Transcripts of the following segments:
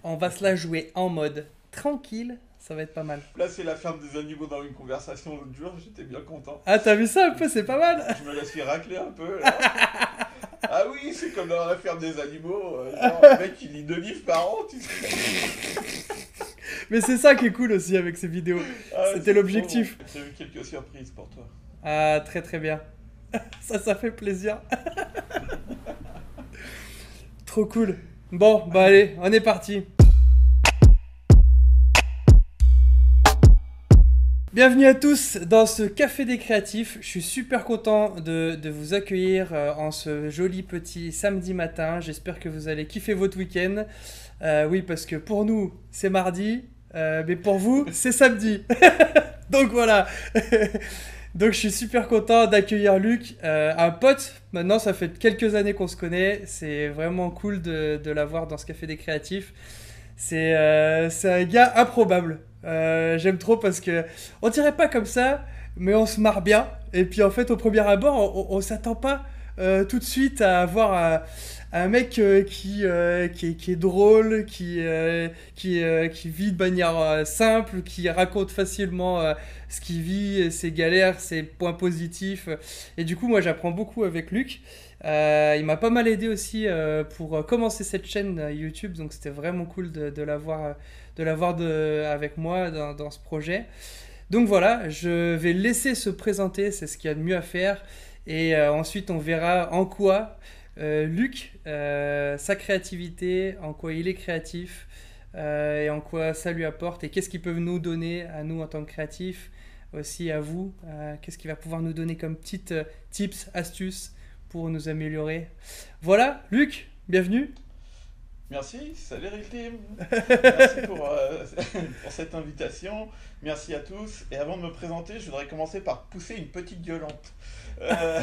On va se la jouer en mode tranquille, ça va être pas mal. Placer la ferme des animaux dans une conversation l'autre jour, j'étais bien content. Ah, t'as vu ça un peu, c'est pas mal. Je me la suis raclé un peu là. Ah oui, c'est comme dans la ferme des animaux. Genre, le mec il lit 2 livres par an, tu sais. Mais c'est ça qui est cool aussi avec ces vidéos. Ah, C'était c'est trop l'objectif. bon. J'ai eu quelques surprises pour toi. Ah, très très bien. Ça fait plaisir. Trop cool. Bon, bah allez, on est parti. Bienvenue à tous dans ce Café des Créatifs. Je suis super content de vous accueillir en ce joli petit samedi matin. J'espère que vous allez kiffer votre week-end. Oui, parce que pour nous, c'est mardi, mais pour vous, c'est samedi. Donc voilà. Donc je suis super content d'accueillir Luc, un pote. Maintenant, ça fait quelques années qu'on se connaît. C'est vraiment cool de l'avoir dans ce Café des Créatifs. C'est un gars improbable. J'aime trop parce que on dirait pas comme ça, mais on se marre bien. Et puis en fait, au premier abord, on s'attend pas tout de suite à avoir un mec qui est drôle, qui vit de manière simple, qui raconte facilement ce qu'il vit, ses galères, ses points positifs. Et du coup, moi, j'apprends beaucoup avec Luc. Il m'a pas mal aidé aussi pour commencer cette chaîne YouTube, donc c'était vraiment cool de l'avoir avec moi dans ce projet. Donc voilà, je vais le laisser se présenter, c'est ce qu'il y a de mieux à faire. Et ensuite, on verra en quoi Luc, sa créativité, en quoi il est créatif, et en quoi ça lui apporte, et qu'est-ce qu'il peut nous donner à nous en tant que créatifs, aussi à vous, qu'est-ce qu'il va pouvoir nous donner comme petites tips, astuces pour nous améliorer. Voilà, Luc, bienvenue. Merci, salut Rictim. Merci pour cette invitation. Merci à tous. Et avant de me présenter, je voudrais commencer par pousser une petite gueulante. Euh,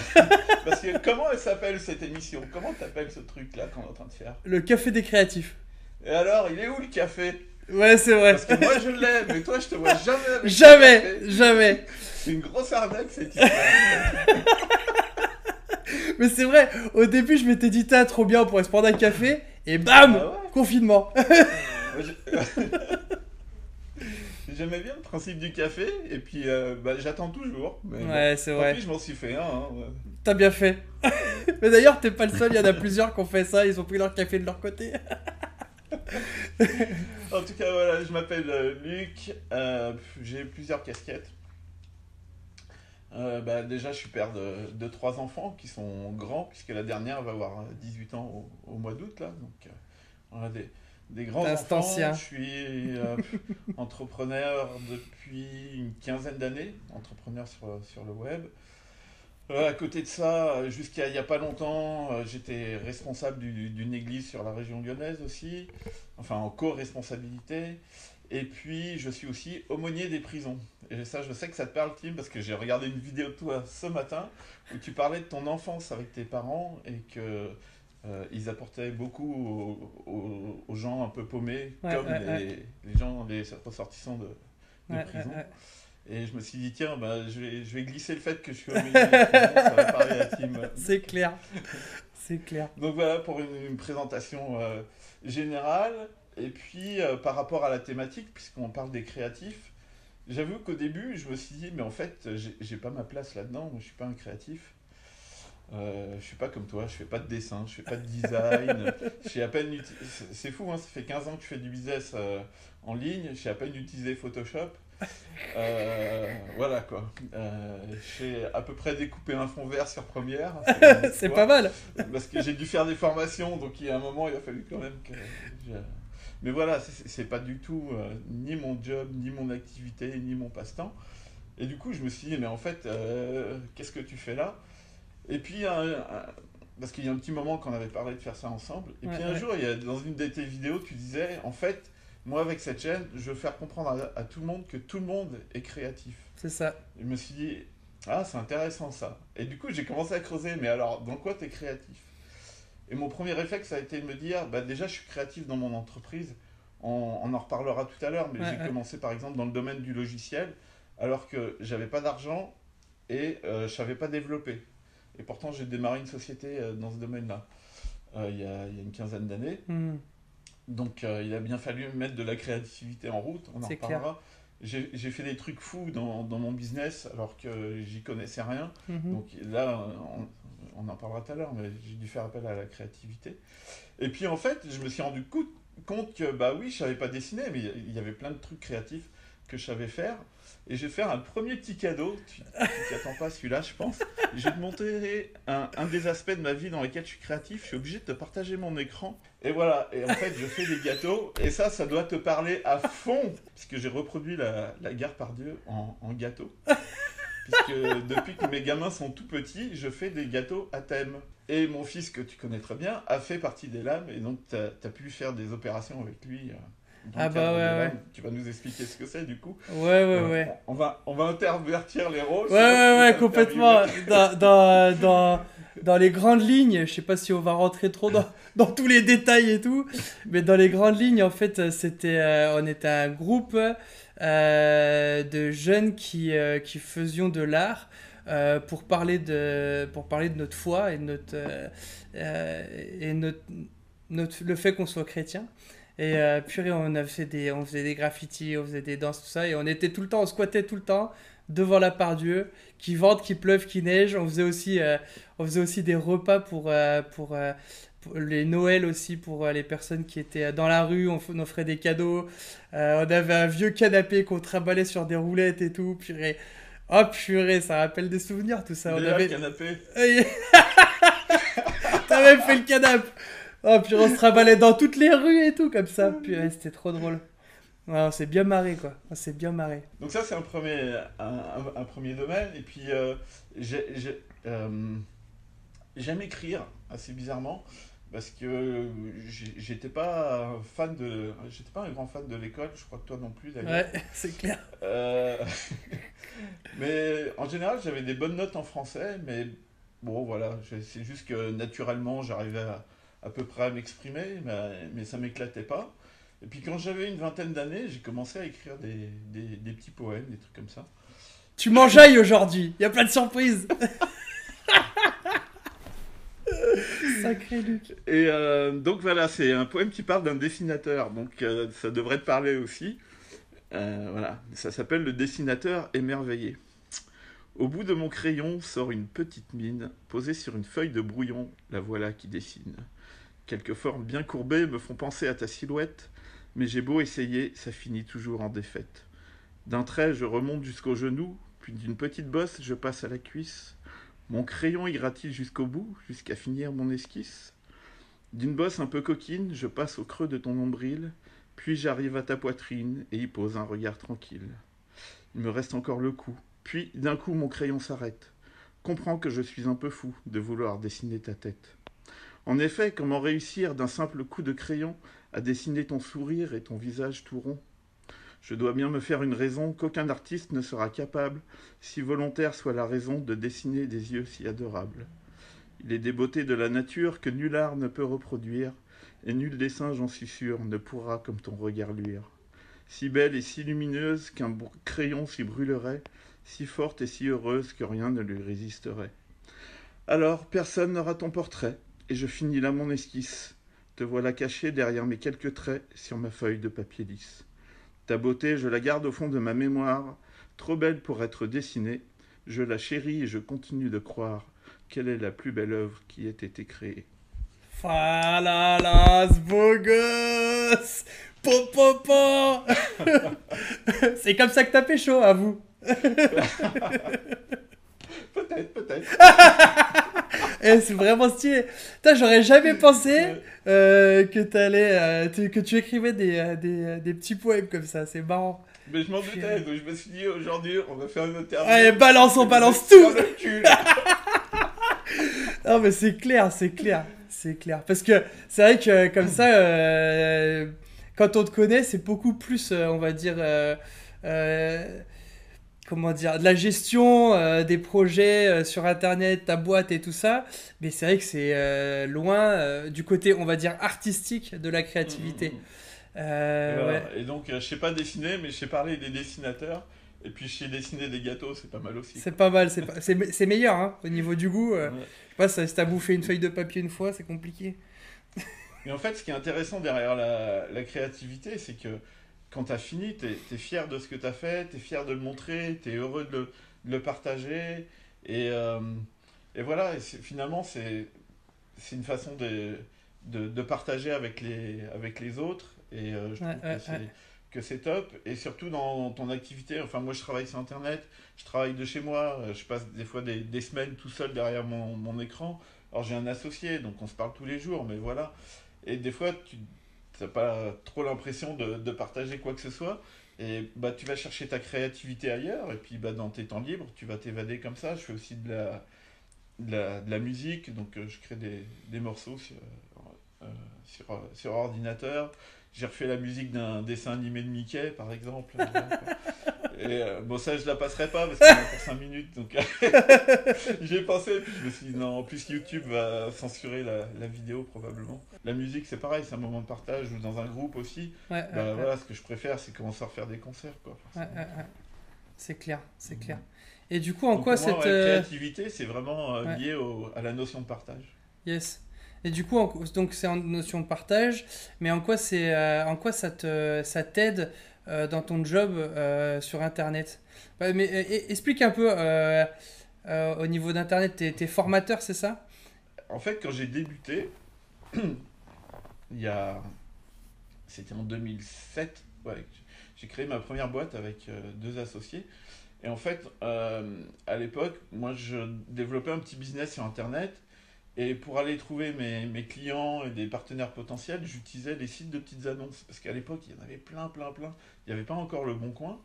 Parce que comment elle s'appelle cette émission? Comment t'appelles ce truc-là qu'on est en train de faire? Le café des créatifs. Et alors, il est où le café? Ouais, c'est vrai. Parce que moi je l'ai, mais toi je te vois jamais avec le Jamais, café. jamais. C'est une grosse arnaque cette histoire. Mais c'est vrai, au début, je m'étais dit, t'as trop bien, on pourrait se prendre un café, et bam, Ah ouais? confinement. Moi, j'aimais bien le principe du café, et puis j'attends toujours. Mais bon, Ouais, c'est tant vrai. pis, je m'en suis fait un. Hein. T'as bien fait. Mais d'ailleurs, t'es pas le seul, il y en a plusieurs qui ont fait ça, ils ont pris leur café de leur côté. En tout cas, voilà, je m'appelle Luc, j'ai plusieurs casquettes. Déjà, je suis père de 3 enfants qui sont grands, puisque la dernière va avoir 18 ans au mois d'août, là. Donc, voilà, des grands C'est enfants. ancien. Je suis entrepreneur depuis une quinzaine d'années, entrepreneur sur le web. À côté de ça, jusqu'à il n'y a pas longtemps, j'étais responsable d'une église sur la région lyonnaise aussi, enfin en co-responsabilité. Et puis, je suis aussi aumônier des prisons. Et ça, je sais que ça te parle, Tim, parce que j'ai regardé une vidéo de toi ce matin où tu parlais de ton enfance avec tes parents et que ils apportaient beaucoup aux gens un peu paumés, Ouais, comme ouais, ouais. les gens, les ressortissants de Ouais, ouais, prison. ouais. Et je me suis dit, tiens, je vais glisser le fait que je suis aumônier des prisons, ça va parler à Tim. C'est clair. C'est clair. Donc voilà pour une présentation générale. Et puis par rapport à la thématique, puisqu'on parle des créatifs, j'avoue qu'au début, je me suis dit, mais en fait, j'ai pas ma place là-dedans, moi je suis pas un créatif. Je suis pas comme toi, je fais pas de dessin, je fais pas de design. Je sais à peine c'est fou, hein, ça fait 15 ans que je fais du business en ligne, je sais à peine utiliser Photoshop. Voilà quoi. Je sais à peu près découper un fond vert sur Première, c'est un C'est pas exploit. mal. Parce que j'ai dû faire des formations, donc il y a un moment, il a fallu quand même que je... Mais voilà, c'est pas du tout ni mon job, ni mon activité, ni mon passe-temps. Et du coup, je me suis dit, mais en fait, qu'est-ce que tu fais là? Et puis, parce qu'il y a un petit moment qu'on avait parlé de faire ça ensemble. Et Ouais, puis un ouais. jour, dans une de tes vidéos, tu disais, en fait, moi avec cette chaîne, je veux faire comprendre à tout le monde que tout le monde est créatif. C'est ça. Je me suis dit, ah, c'est intéressant ça. Et du coup, j'ai commencé à creuser, mais alors, dans quoi tu es créatif? Et mon premier réflexe a été de me dire, bah déjà, je suis créatif dans mon entreprise. On en reparlera tout à l'heure, mais Ouais, j'ai ouais. commencé par exemple dans le domaine du logiciel, alors que j'avais pas d'argent et je savais pas développer. Et pourtant, j'ai démarré une société dans ce domaine-là, il y a une quinzaine d'années. Hmm. Donc il a bien fallu mettre de la créativité en route, on en C'est clair. reparlera. J'ai fait des trucs fous dans mon business alors que j'y connaissais rien. Mhm. Donc là, on en parlera tout à l'heure, mais j'ai dû faire appel à la créativité. Et puis en fait, je me suis rendu compte que, bah oui, je savais pas dessiner, mais il y avait plein de trucs créatifs que je savais faire. Et je vais faire un premier petit cadeau. Tu t'y attends pas celui-là, je pense. Je vais te montrer un des aspects de ma vie dans lesquels je suis créatif. Je suis obligé de te partager mon écran. Et voilà. Et en fait, je fais des gâteaux. Et ça doit te parler à fond. Puisque j'ai reproduit la gare par Dieu en gâteau. Puisque depuis que mes gamins sont tout petits, je fais des gâteaux à thème. Et mon fils, que tu connais très bien, a fait partie des lames. Et donc, tu as pu faire des opérations avec lui dans Ah le cadre bah des ouais, ouais. lames. Tu vas nous expliquer ce que c'est, du coup. Ouais, ouais, ouais. On va intervertir les rôles. Ouais, C'est moi qui ouais, vais ouais, complètement. t'interviewer. Dans les grandes lignes, je sais pas si on va rentrer trop dans tous les détails et tout, mais dans les grandes lignes, en fait, on était un groupe de jeunes qui faisions de l'art pour parler de notre foi et le fait qu'on soit chrétien. Et purée, on faisait des graffitis, on faisait des danses, tout ça. Et on squattait tout le temps devant la part Dieu, qu'il vente, qu'il pleuve, qu'il neige. On faisait aussi des repas pour les Noëls aussi, pour les personnes qui étaient dans la rue. On offrait des cadeaux. On avait un vieux canapé qu'on trimballait sur des roulettes et tout. Purée. Oh purée, ça rappelle des souvenirs tout ça. Déjà, le canapé. T'as même fait le canapé. Oh, puis on se rabalait dans toutes les rues et tout, comme ça. Puis ouais, c'était trop drôle. Ouais, on s'est bien marré, quoi. On s'est bien marré. Donc ça, c'est un premier domaine. Et puis, j'aime écrire, assez bizarrement, parce que j'étais pas un grand fan de l'école, je crois que toi non plus d'ailleurs. Ouais, c'est clair. Euh, mais en général, j'avais des bonnes notes en français, mais bon, voilà, c'est juste que naturellement, j'arrivais à peu près à m'exprimer, mais ça m'éclatait pas. Et puis quand j'avais une vingtaine d'années, j'ai commencé à écrire des petits poèmes, des trucs comme ça. Tu m'enjailles aujourd'hui. Il y a plein de surprises. Sacré Luc. Et donc voilà, c'est un poème qui parle d'un dessinateur, donc ça devrait te parler aussi. Voilà, ça s'appelle Le dessinateur émerveillé. Au bout de mon crayon sort une petite mine, posée sur une feuille de brouillon, la voilà qui dessine. Quelques formes bien courbées me font penser à ta silhouette, mais j'ai beau essayer, ça finit toujours en défaite. D'un trait, je remonte jusqu'au genou, puis d'une petite bosse, je passe à la cuisse. Mon crayon y grattille jusqu'au bout, jusqu'à finir mon esquisse. D'une bosse un peu coquine, je passe au creux de ton nombril, puis j'arrive à ta poitrine et y pose un regard tranquille. Il me reste encore le cou, puis d'un coup mon crayon s'arrête. Comprends que je suis un peu fou de vouloir dessiner ta tête. En effet, comment réussir d'un simple coup de crayon à dessiner ton sourire et ton visage tout rond? Je dois bien me faire une raison qu'aucun artiste ne sera capable, si volontaire soit la raison, de dessiner des yeux si adorables. Il est des beautés de la nature que nul art ne peut reproduire, et nul dessin, j'en suis sûr, ne pourra comme ton regard luire. Si belle et si lumineuse qu'un crayon s'y brûlerait, si forte et si heureuse que rien ne lui résisterait. Alors, personne n'aura ton portrait, et je finis là mon esquisse. Te voilà caché derrière mes quelques traits sur ma feuille de papier lisse. Ta beauté, je la garde au fond de ma mémoire, trop belle pour être dessinée. Je la chéris et je continue de croire qu'elle est la plus belle œuvre qui ait été créée. Ah là là, ce beau gosse. Po. C'est comme ça que t'as pécho, à vous. Peut-être. Et c'est vraiment stylé. Putain, j'aurais jamais pensé que tu écrivais des petits poèmes comme ça. C'est marrant. Mais je m'en doutais, donc je me suis dit aujourd'hui, on va faire une interview. Allez, on balance tout. Non, mais c'est clair. Parce que c'est vrai que comme ça, quand on te connaît, c'est beaucoup plus, on va dire, comment dire, de la gestion des projets sur Internet, ta boîte et tout ça. Mais c'est vrai que c'est loin du côté, on va dire, artistique de la créativité. Voilà. Ouais. Et donc, je sais pas dessiner, mais je sais parler des dessinateurs. Et puis, je sais dessiner des gâteaux, c'est pas mal aussi. C'est pas mal, c'est meilleur hein, au niveau du goût. Ouais. Je sais pas, si t'as bouffé une feuille de papier une fois, c'est compliqué. Mais en fait, ce qui est intéressant derrière la créativité, c'est que quand tu as fini, tu es fier de ce que tu as fait, tu es fier de le montrer, tu es heureux de le partager. Et, euh, et voilà, et finalement, c'est une façon de partager avec les autres. Et je Ouais, trouve ouais, ouais. que c'est top. Et surtout dans ton activité, enfin moi je travaille sur Internet, je travaille de chez moi, je passe des fois des semaines tout seul derrière mon écran. Alors j'ai un associé, donc on se parle tous les jours, mais voilà. Et des fois, tu n'as pas trop l'impression de partager quoi que ce soit. Et bah, tu vas chercher ta créativité ailleurs. Et puis bah, dans tes temps libres, tu vas t'évader comme ça. Je fais aussi de la musique. Donc je crée des morceaux sur ordinateur. J'ai refait la musique d'un dessin animé de Mickey, par exemple. Voilà, quoi. Et bon, ça, je la passerai pas parce qu'on a pour 5 minutes. Donc j'y ai pensé. Puis je me suis dit, non, en plus, YouTube va censurer la vidéo probablement. La musique, c'est pareil, c'est un moment de partage. Ou dans un groupe aussi. Ouais, ouais, Bah ouais. voilà, ce que je préfère, c'est commencer à refaire des concerts, quoi, Ouais, forcément. ouais, ouais. C'est clair, c'est Mhm. clair. Et du coup, en Donc quoi pour moi, cette... ouais, créativité, c'est vraiment Ouais, lié à la notion de partage. yes. Et du coup, donc c'est en notion de partage, mais en quoi ça t'aide dans ton job sur Internet? Ouais, mais explique un peu au niveau d'Internet, t'es formateur, c'est ça? En fait, quand j'ai débuté, il y a c'était en 2007. Ouais, j'ai créé ma première boîte avec deux associés. Et en fait, à l'époque, moi, je développais un petit business sur Internet. Et pour aller trouver mes clients et des partenaires potentiels, j'utilisais des sites de petites annonces. Parce qu'à l'époque, il y en avait plein, plein, plein. Il n'y avait pas encore le Bon Coin.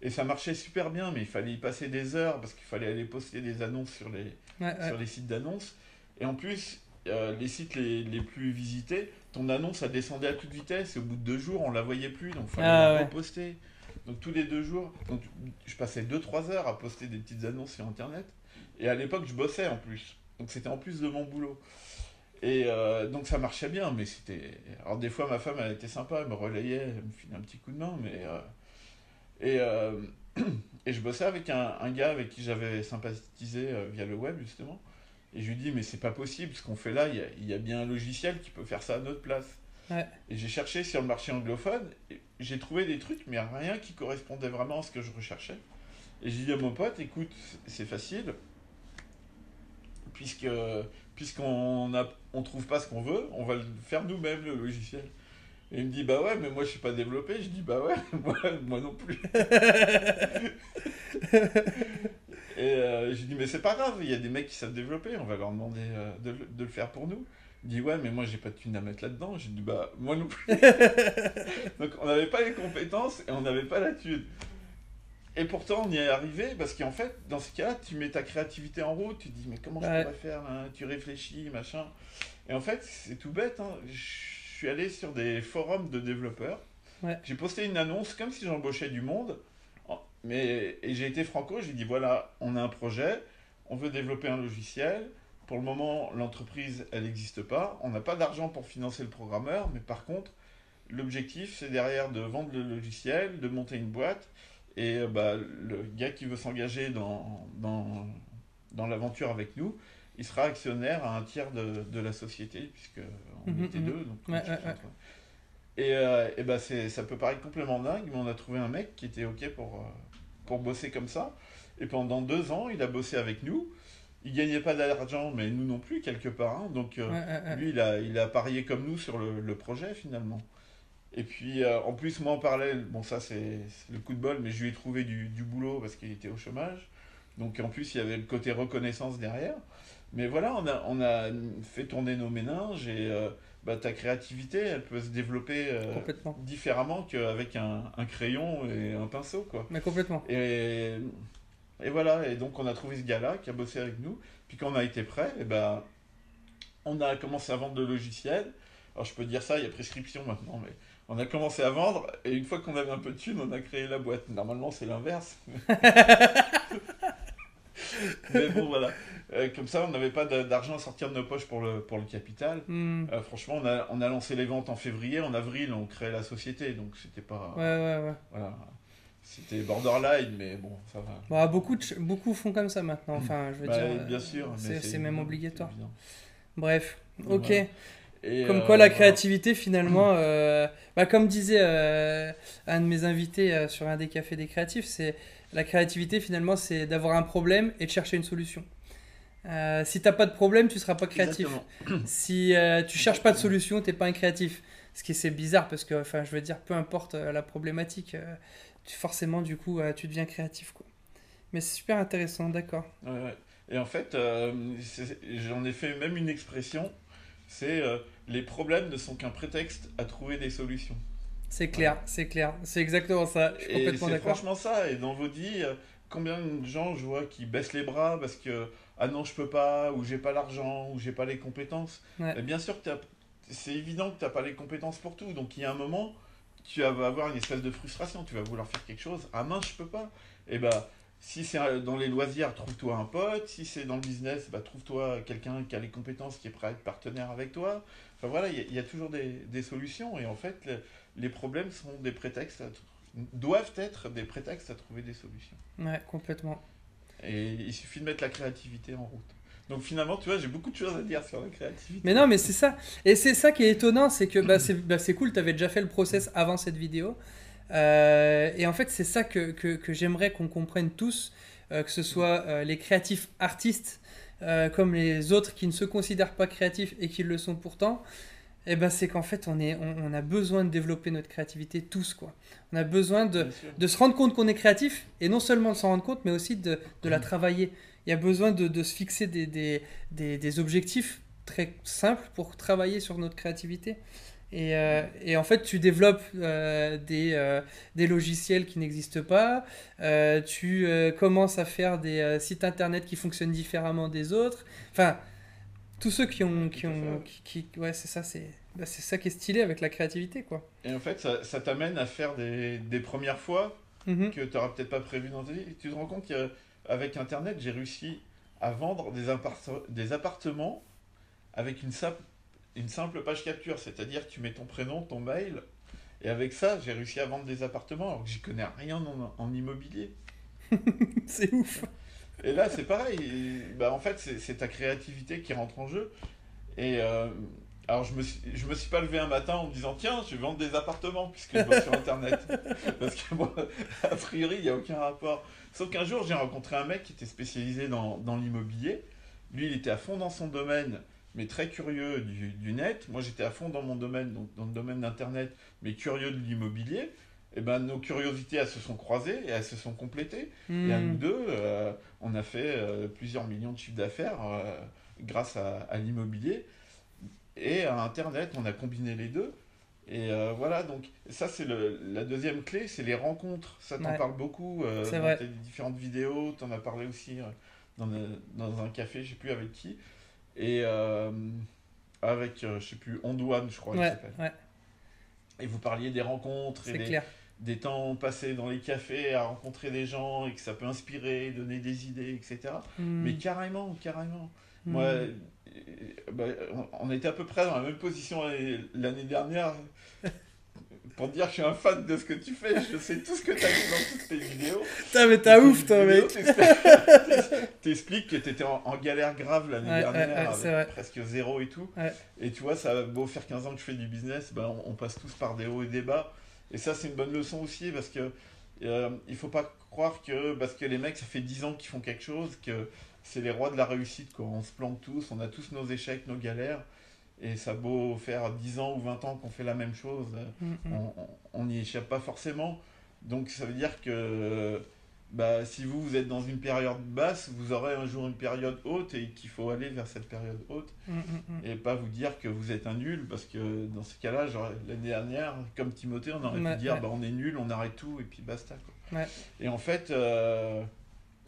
Et ça marchait super bien, mais il fallait y passer des heures parce qu'il fallait aller poster des annonces Ouais, ouais. sur les sites d'annonces. Et en plus, les sites les plus visités, ton annonce, ça descendait à toute vitesse. Et au bout de 2 jours, on la voyait plus. Donc, il fallait la Ah ouais. reposter. Donc, tous les 2 jours. Donc, je passais 2 3 heures à poster des petites annonces sur Internet. Et à l'époque, je bossais en plus. Donc, c'était en plus de mon boulot. Et donc, ça marchait bien. Mais c'était. Alors, des fois, ma femme, elle était sympa. Elle me relayait, elle me filait un petit coup de main. Et, euh, et je bossais avec un gars avec qui j'avais sympathisé via le web, justement. Et je lui dis, mais c'est pas possible, ce qu'on fait là, il y a bien un logiciel qui peut faire ça à notre place. Ouais. Et j'ai cherché sur le marché anglophone, et j'ai trouvé des trucs, mais rien qui correspondait vraiment à ce que je recherchais. Et j'ai dit à mon pote, écoute, c'est facile, puisque on trouve pas ce qu'on veut, on va le faire nous-mêmes, le logiciel. Et il me dit, bah ouais, mais moi je suis pas développé. Je dis, bah ouais, moi non plus. Et j'ai dit, mais c'est pas grave, il y a des mecs qui savent développer, on va leur demander de le faire pour nous. Il dit, ouais, mais moi j'ai pas de thunes à mettre là-dedans. J'ai dit, bah moi non plus. Donc on n'avait pas les compétences et on n'avait pas la thune. Et pourtant on y est arrivé parce qu'en fait, dans ce cas-là, tu mets ta créativité en route, tu te dis, mais comment je Ouais. pourrais faire hein. Tu réfléchis, machin. Et en fait, c'est tout bête, hein. Je suis allé sur des forums de développeurs, Ouais. j'ai posté une annonce comme si j'embauchais du monde. Et j'ai été franco, j'ai dit voilà, on a un projet, on veut développer un logiciel. Pour le moment, l'entreprise, elle n'existe pas. On n'a pas d'argent pour financer le programmeur, mais par contre, l'objectif, c'est derrière de vendre le logiciel, de monter une boîte. Et bah, le gars qui veut s'engager dans l'aventure avec nous, il sera actionnaire à un tiers de la société, puisque on Mhm, était mhm. deux, donc Ouais, on ouais, cherchait ouais. entre. Et bah ça peut paraître complètement dingue, mais on a trouvé un mec qui était OK pour bosser comme ça. Et pendant 2 ans, il a bossé avec nous. Il gagnait pas d'argent, mais nous non plus, quelque part, hein. Donc Ouais, ouais, ouais. lui, il a parié comme nous sur le projet, finalement. Et puis en plus, moi en parallèle, bon ça c'est le coup de bol, mais je lui ai trouvé du boulot parce qu'il était au chômage. Donc en plus, il y avait le côté reconnaissance derrière. Mais voilà, on a fait tourner nos méninges et bah, ta créativité, elle peut se développer Complètement. différemment qu'avec un crayon et un pinceau, quoi. Mais complètement. Et, et voilà, et donc on a trouvé ce gars-là qui a bossé avec nous. Puis quand on a été prêt, et ben, on a commencé à vendre le logiciel. Alors je peux dire ça, il y a prescription maintenant, mais on a commencé à vendre et une fois qu'on avait un peu de thunes, on a créé la boîte. Normalement, c'est l'inverse. Mais bon, voilà. Comme ça, on n'avait pas d'argent à sortir de nos poches pour le capital. Hmm. Franchement, on a lancé les ventes en février. En avril, on crée la société. Donc, c'était Ouais, pas. ouais, ouais. Voilà. C'était borderline, mais bon, ça va. Bah, beaucoup font comme ça maintenant. Enfin, je veux dire, Bah, bien sûr, mais c'est c'est même évident. C'est obligatoire. évident. Bref, Donc, ok. voilà. Et Comme quoi la voilà. créativité finalement, comme disait un de mes invités sur un des cafés des créatifs, c'est la créativité finalement c'est d'avoir un problème et de chercher une solution. Si t'as pas de problème, tu seras pas créatif. Exactement. Si tu cherches pas de Exactement. solution, t'es pas un créatif. Ce qui c'est bizarre parce que, enfin, je veux dire, peu importe la problématique, forcément du coup, tu deviens créatif quoi. Mais c'est super intéressant, d'accord. Ouais, ouais. Et en fait, j'en ai fait même une expression, c'est les problèmes ne sont qu'un prétexte à trouver des solutions. C'est Voilà. clair, c'est clair, c'est exactement ça. Je suis Et complètement c'est d'accord. franchement ça. Et dans vos dits, combien de gens je vois qui baissent les bras parce que ah non, je peux pas, ou j'ai pas l'argent, ou j'ai pas les compétences. Ouais, Et bien sûr que c'est évident que t'as pas les compétences pour tout. Donc il y a un moment, tu vas avoir une espèce de frustration. Tu vas vouloir faire quelque chose. Ah mince, je peux pas. Et bah, si c'est dans les loisirs, trouve-toi un pote. Si c'est dans le business, bah, trouve-toi quelqu'un qui a les compétences, qui est prêt à être partenaire avec toi. Enfin voilà, il y a toujours des solutions. Et en fait, les problèmes sont des prétextes doivent être des prétextes à trouver des solutions. ouais, complètement. Et il suffit de mettre la créativité en route. Donc finalement, tu vois, j'ai beaucoup de choses à dire sur la Mais créativité. non, mais c'est ça. Et c'est ça qui est étonnant, c'est que c'est cool, tu avais déjà fait le process avant cette vidéo. Et en fait, c'est ça que j'aimerais qu'on comprenne tous, que ce soit les créatifs artistes comme les autres qui ne se considèrent pas créatifs et qui le sont pourtant. Et ben c'est qu'en fait, on a besoin de développer notre créativité tous, quoi. On a besoin Bien sûr. de se rendre compte qu'on est créatif, et non seulement de s'en rendre compte, mais aussi de la travailler. Il y a besoin de se fixer des objectifs très simples pour travailler sur notre créativité. Et en fait, tu développes des logiciels qui n'existent pas, tu commences à faire des sites internet qui fonctionnent différemment des autres. Enfin, tous ceux Tout à fait. ouais, c'est ça, c'est ça qui est stylé avec la créativité, quoi. Et en fait, ça t'amène à faire des premières fois Mhm. que tu n'auras peut-être pas prévu dans ta vie. Et tu te rends compte qu'avec Internet, j'ai réussi à vendre des appartements avec une simple page capture. C'est-à-dire que tu mets ton prénom, ton mail, et avec ça, j'ai réussi à vendre des appartements alors que j'y connais rien en immobilier. C'est ouf. Et là, c'est pareil. Bah, en fait, c'est ta créativité qui rentre en jeu. Et alors, je me suis pas levé un matin en me disant, tiens, je vais vendre des appartements puisque je bosse sur Internet. Parce que moi, a priori, il n'y a aucun rapport. Sauf qu'un jour, j'ai rencontré un mec qui était spécialisé dans l'immobilier. Lui, il était à fond dans son domaine, mais très curieux du net. Moi, j'étais à fond dans mon domaine, donc dans le domaine d'Internet, mais curieux de l'immobilier. Et ben, nos curiosités, elles se sont croisées et elles se sont complétées. Et à nous Hmm. deux, on a fait plusieurs millions de chiffres d'affaires grâce à l'immobilier et à Internet. On a combiné les deux. Et voilà, donc ça c'est la deuxième clé, c'est les rencontres. Ça t'en Ouais, parle beaucoup c'est dans vrai. tes différentes vidéos, t'en as parlé aussi dans un café, je sais plus avec qui. Et avec, je sais plus, Ondouane, je crois, il Ouais, s'appelle. ouais, Et vous parliez des rencontres et c'est clair. des temps passés dans les cafés à rencontrer des gens et que ça peut inspirer, donner des idées, etc. Mais Hmm. carrément, carrément. Moi, Hmm. bah, on était à peu près dans la même position l'année dernière. Pour te dire que je suis un fan de ce que tu fais, je sais tout ce que tu as dit dans toutes tes vidéos. Putain, mais t'as Toutes tes ouf, toi, vidéos, mec. t'expliques que tu étais en galère grave l'année Ouais, ouais, dernière ouais, c'est avec vrai. presque zéro et tout. Ouais. Et tu vois, ça a beau faire 15 ans que je fais du business, ben on passe tous par des hauts et des bas. Et ça, c'est une bonne leçon aussi parce que il faut pas croire que parce que les mecs, ça fait 10 ans qu'ils font quelque chose, que c'est les rois de la réussite, quoi. On se plante tous, on a tous nos échecs, nos galères. Et ça a beau faire 10 ans ou 20 ans qu'on fait la même chose, Hmm, hmm. on n'y échappe pas forcément. Donc ça veut dire que bah, si vous êtes dans une période basse, vous aurez un jour une période haute et qu'il faut aller vers cette période haute. Hmm, hmm, hmm. Et pas vous dire que vous êtes un nul, parce que dans ce cas-là, genre, l'année dernière, comme Timothée, on aurait pu Ouais, dire ouais, bah, on est nul, on arrête tout et puis basta, quoi. ouais. Et en fait,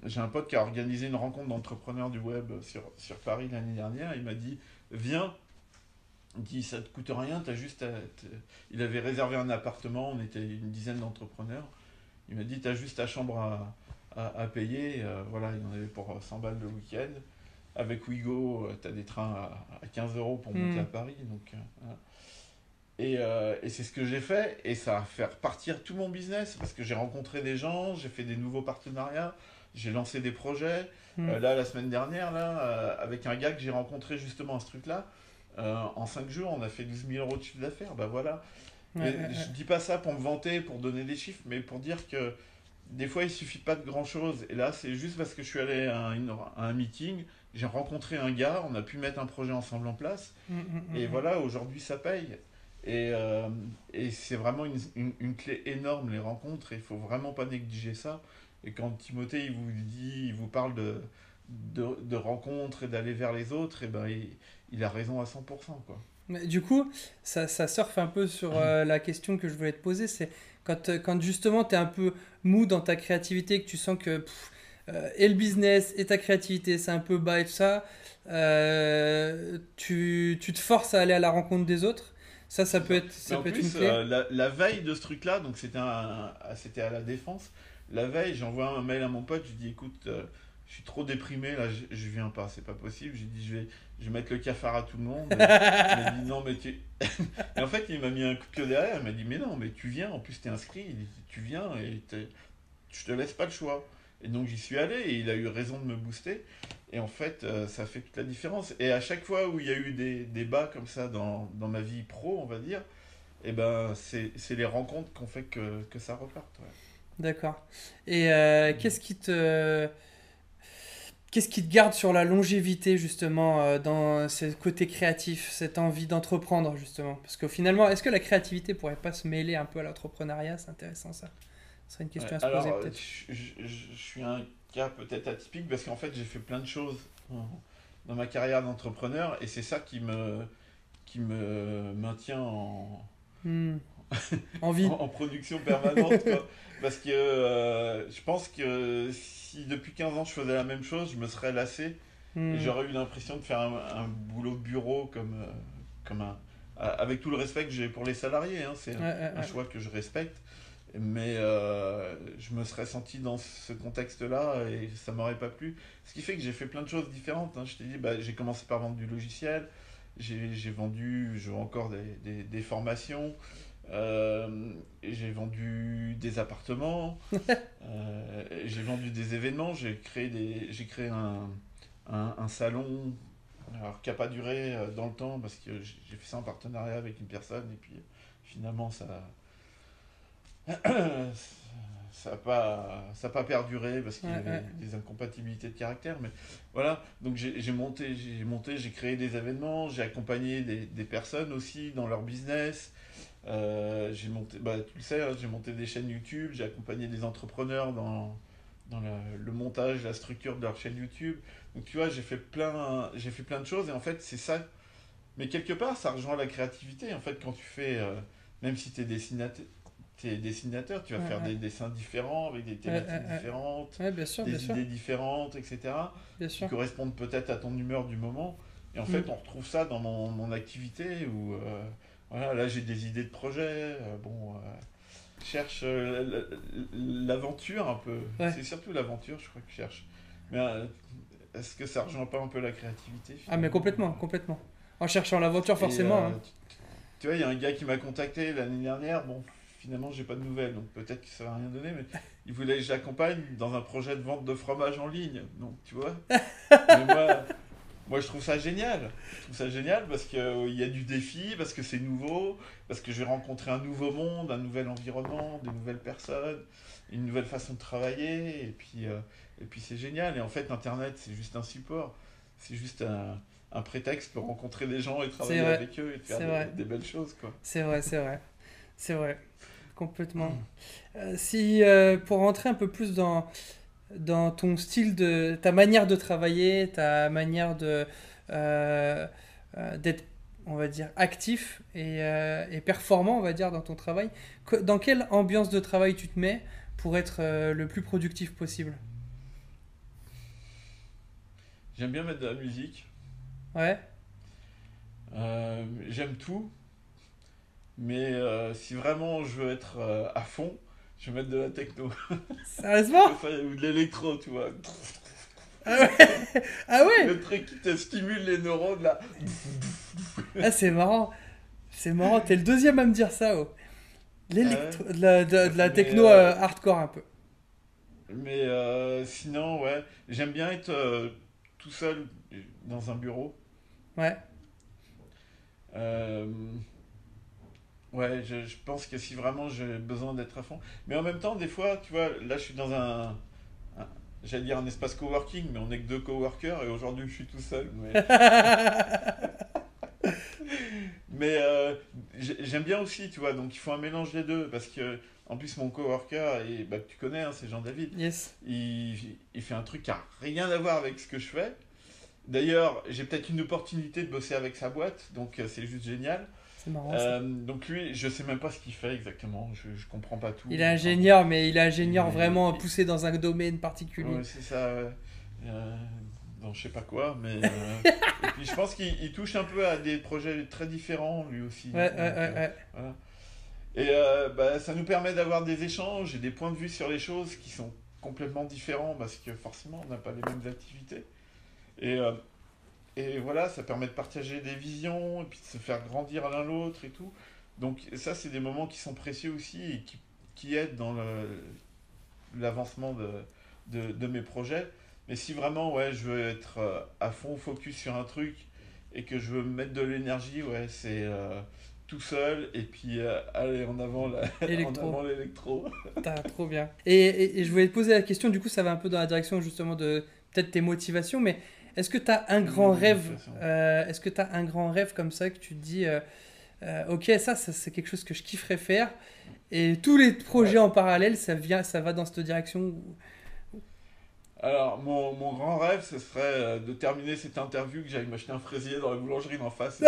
j'ai un pote qui a organisé une rencontre d'entrepreneurs du web sur Paris l'année dernière. Il m'a dit viens, il dit ça te coûte rien, t'as juste il avait réservé un appartement, on était une dizaine d'entrepreneurs. Il m'a dit t'as juste ta chambre à payer, voilà, il y en avait pour 100 balles le week-end. Avec Wigo, t'as des trains à 15 euros pour monter Hmm. à Paris. Donc, voilà. Et c'est ce que j'ai fait, et ça a fait repartir tout mon business, parce que j'ai rencontré des gens, j'ai fait des nouveaux partenariats, j'ai lancé des projets. Hmm. Là, la semaine dernière, là, avec un gars que j'ai rencontré justement à ce truc-là, En 5 jours, on a fait 12 000 euros de chiffre d'affaires. Bah voilà. Ouais, Mais ouais, ouais. je dis pas ça pour me vanter, pour donner des chiffres, mais pour dire que des fois, il suffit pas de grand-chose. Et là, c'est juste parce que je suis allé à un meeting, j'ai rencontré un gars, on a pu mettre un projet ensemble en place. Et Mm. voilà, aujourd'hui, ça paye. Et, et c'est vraiment une clé énorme, les rencontres. Et il faut vraiment pas négliger ça. Et quand Timothée, il vous parle de rencontres et d'aller vers les autres, et ben, il a raison à 100%, quoi. Mais du coup, ça surfe un peu sur la question que je voulais te poser, c'est quand justement tu es un peu mou dans ta créativité, que tu sens que et le business et ta créativité, c'est un peu bas et tout ça, tu te forces à aller à la rencontre des autres. Ça C'est peut ça. être, Mais ça en peut être une plus, clé. la veille de ce truc-là, donc c'était à la Défense, la veille, j'envoie un mail à mon pote, je dis écoute, je suis trop déprimé, là, je viens pas, c'est pas possible. J'ai dit je vais mettre le cafard à tout le monde. Il m'a dit non, mais tu. Et en fait, il m'a mis un coup de pied derrière, il m'a dit mais non, mais tu viens, en plus t'es inscrit, il dit, tu viens et je te laisse pas le choix. Et donc j'y suis allé et il a eu raison de me booster. Et en fait, ça fait toute la différence. Et à chaque fois où il y a eu des bas comme ça dans ma vie pro, on va dire, et ben c'est les rencontres qu'on fait que ça reparte. Ouais. D'accord. Et qu'est-ce qui te garde sur la longévité justement dans ce côté créatif, cette envie d'entreprendre justement? Parce que finalement, est-ce que la créativité pourrait pas se mêler un peu à l'entrepreneuriat? C'est intéressant ça. Ce serait une Ouais. question à se Alors, poser peut-être. je suis un cas peut-être atypique parce qu'en fait, j'ai fait plein de choses dans ma carrière d'entrepreneur et c'est ça qui me maintient Hmm. Envie. en production permanente, quoi. Parce que je pense que si depuis 15 ans je faisais la même chose, je me serais lassé et Hmm. j'aurais eu l'impression de faire un boulot de bureau comme avec tout le respect que j'ai pour les salariés, hein, c'est Ouais, ouais, un ouais. choix que je respecte. Mais je me serais senti dans ce contexte-là et ça m'aurait pas plu. Ce qui fait que j'ai fait plein de choses différentes, hein. Je t'ai dit, bah, j'ai commencé par vendre du logiciel, je vends encore des formations, j'ai vendu des appartements, j'ai vendu des événements, j'ai créé un salon alors, qui n'a pas duré dans le temps parce que j'ai fait ça en partenariat avec une personne et puis finalement ça a pas perduré parce Ouais, qu'il y avait ouais. des incompatibilités de caractère. Mais voilà, donc j'ai créé des événements, j'ai accompagné des personnes aussi dans leur business. J'ai monté, bah, tu le sais, hein, j'ai monté des chaînes YouTube, j'ai accompagné des entrepreneurs dans le montage, la structure de leur chaîne YouTube. Donc tu vois, j'ai fait plein de choses et en fait c'est ça. Mais quelque part, ça rejoint la créativité. En fait, quand tu fais, même si t'es dessinateur, tu vas Ouais, faire ouais. des dessins différents, avec des Ouais, ouais, thématiques ouais. différentes, Ouais, bien sûr, bien des sûr. idées différentes, etc., Bien qui sûr. correspondent peut-être à ton humeur du moment. Et en Hmm. fait, on retrouve ça dans mon activité où, voilà, là, j'ai des idées de projet. Bon, je cherche l'aventure un peu. Ouais. C'est surtout l'aventure, je crois que je cherche. Mais est-ce que ça rejoint pas un peu la créativité Ah, mais finalement? complètement, complètement. En cherchant l'aventure, Et forcément, hein. tu vois, il y a un gars qui m'a contacté l'année dernière. Bon, finalement, j'ai pas de nouvelles, donc peut-être que ça va rien donner, mais il voulait que j'accompagne dans un projet de vente de fromage en ligne. Donc, tu vois. Mais moi, je trouve ça génial. Je trouve ça génial parce que il y a du défi, parce que c'est nouveau, parce que je vais rencontrer un nouveau monde, un nouvel environnement, de nouvelles personnes, une nouvelle façon de travailler, et puis c'est génial. Et en fait, Internet, c'est juste un support. C'est juste un prétexte pour rencontrer des gens et C'est travailler vrai. avec eux et faire C'est vrai. des belles choses, quoi. C'est vrai, c'est vrai. C'est vrai. Complètement. Si pour rentrer un peu plus dans ton style ta manière de travailler, ta manière d'être, on va dire, actif et performant, on va dire, dans ton travail, dans quelle ambiance de travail tu te mets pour être le plus productif possible? J'aime bien mettre de la musique. Ouais. J'aime tout, mais si vraiment je veux être à fond, je vais mettre de la techno. Sérieusement? Ou de l'électro, tu vois. Ah ouais? Ah ouais? Le truc qui te stimule les neurones là. Ah, c'est marrant. C'est marrant. T'es le deuxième à me dire ça. Oh. Ouais. De la Mais, techno hardcore un peu. sinon, ouais, j'aime bien être tout seul dans un bureau. Ouais. Euh, ouais, je pense que si vraiment j'ai besoin d'être à fond. Mais en même temps, des fois, tu vois, là je suis dans un- j'allais dire un espace coworking, mais on n'est que deux coworkers et aujourd'hui je suis tout seul. Mais j'aime bien aussi, tu vois, donc il faut un mélange des deux parce que en plus mon coworker, et bah, que tu connais, hein, c'est Jean-David, Yes, il fait un truc qui a rien à voir avec ce que je fais. D'ailleurs, j'ai peut-être une opportunité de bosser avec sa boîte, donc c'est juste génial. c'est marrant ça. Donc lui, je sais même pas ce qu'il fait exactement, je comprends pas tout. Il est Enfin, ingénieur, mais il est ingénieur vraiment et- poussé dans un domaine particulier. ouais, c'est ça. Euh, dans je sais pas quoi, mais et puis je pense qu'il touche un peu à des projets très différents lui aussi. Ouais, ouais, Donc ouais, ouais. voilà. Et bah, ça nous permet d'avoir des échanges et des points de vue sur les choses qui sont complètement différents parce que forcément on n'a pas les mêmes activités. Et, euh, et voilà, ça permet de partager des visions et puis de se faire grandir l'un l'autre et tout. Donc ça, c'est des moments qui sont précieux aussi et qui aident dans l'avancement de mes projets. Mais si vraiment, ouais, je veux être à fond focus sur un truc et que je veux mettre de l'énergie, ouais, c'est tout seul et puis aller en avant, en Électro. avant l'électro. Trop bien. Et je voulais te poser la question, du coup, ça va un peu dans la direction justement de peut-être tes motivations, mais est-ce que tu as un grand rêve est-ce que tu as un grand rêve comme ça que tu te dis, ok, ça c'est quelque chose que je kifferais faire, et tous les projets Ouais. en parallèle, ça va dans cette direction Alors, mon grand rêve, ce serait de terminer cette interview, que j'aille m'acheter un fraisier dans la boulangerie d'en face.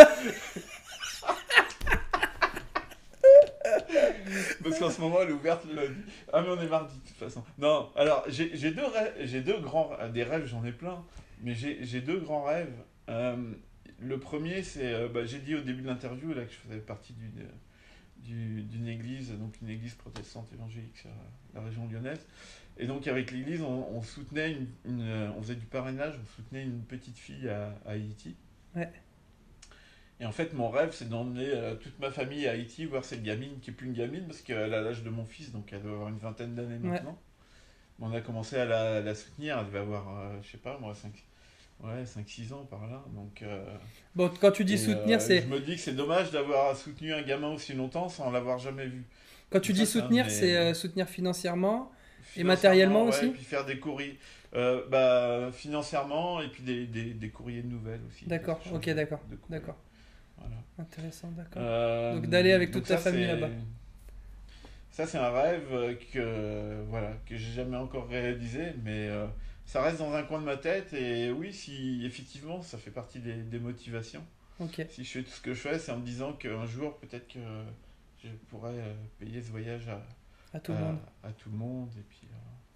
Parce qu'en ce moment, elle est ouverte le lundi. Ah, mais on est mardi, de toute façon. Non, alors, j'ai deux rêves, j'ai deux grands... Des rêves, j'en ai plein. Mais j'ai deux grands rêves. Le premier, c'est... bah, j'ai dit au début de l'interview là, que je faisais partie d'une église, donc une église protestante évangélique sur la région lyonnaise. Et donc, avec l'église, on soutenait on faisait du parrainage, on soutenait une petite fille à Haïti. Ouais. Et en fait, mon rêve, c'est d'emmener toute ma famille à Haïti, voir cette gamine qui est plus une gamine, parce qu'elle a l'âge de mon fils, donc elle doit avoir une vingtaine d'années Ouais. maintenant. Mais on a commencé à la soutenir, elle devait avoir, je sais pas moi, 5 6 ans par là. Donc, Bon, quand tu dis soutenir, je me dis que c'est dommage d'avoir soutenu un gamin aussi longtemps sans l'avoir jamais vu. quand Donc tu dis ça, c'est un de soutenir, c'est mes... soutenir financièrement et matériellement Financièrement, ouais, et aussi? puis faire des courriers. Bah, financièrement, et puis des courriers de nouvelles aussi. D'accord, Parce que je ok, change d'accord, de courrier. d'accord. Voilà. Intéressant, d'accord. Donc d'aller avec toute Donc ta ça, famille là-bas. c'est un rêve voilà, que j'ai jamais encore réalisé, mais ça reste dans un coin de ma tête. Et oui, si effectivement, ça fait partie des motivations. Ok, Si je fais tout ce que je fais, c'est en me disant qu'un jour, peut-être que je pourrais payer ce voyage à tout le monde. à tout le monde. Et puis,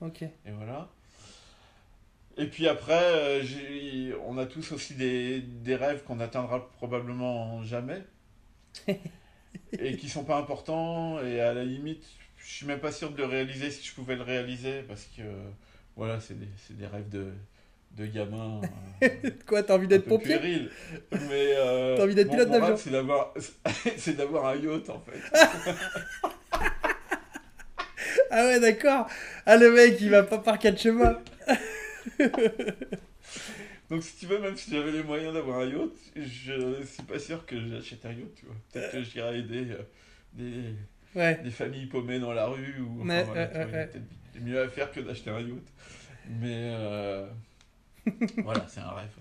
Ok. et voilà. Et puis après, on a tous aussi des rêves qu'on n'atteindra probablement jamais et qui sont pas importants. Et à la limite, je suis même pas sûr de le réaliser si je pouvais le réaliser parce que voilà, c'est des rêves de gamin Quoi, t'as envie un d'être peu pompier? puérils. Mais T'as envie d'être pilote mon rêve, d'avion? c'est d'avoir un yacht en fait. Ah ouais, d'accord. Ah, le mec, il va pas par quatre chemins. Donc si tu veux, même si j'avais les moyens d'avoir un yacht, je suis pas sûr que j'achète un yacht, tu vois. Peut-être que j'irai aider des, Ouais. des familles paumées dans la rue, ou enfin Ouais, voilà, tu vois, il y a ouais. peut-être mieux à faire que d'acheter un yacht. Mais voilà, c'est un rêve.